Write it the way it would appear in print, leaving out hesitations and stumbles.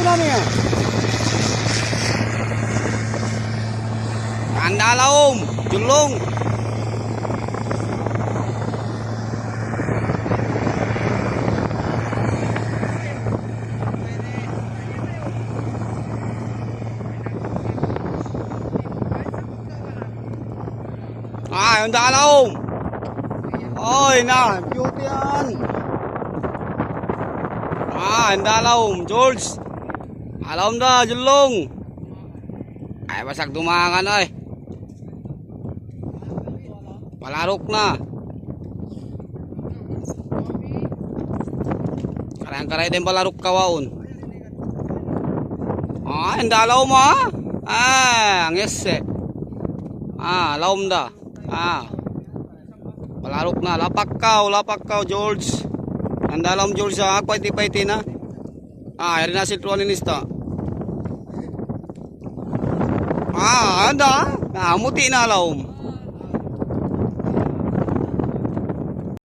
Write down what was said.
namin. Anda julung. Anda Ôi na, beauty yan. Anda George. Alam dah julung. Ay basag dumangan ay. Palarok na. Karang-karay din palarok kawaon. Anda mo ang yes eh. Laom da. Palarok na, lapak kau George. Andalam George paiti na. Eri na siltuan inista. Anda. Muti na laom.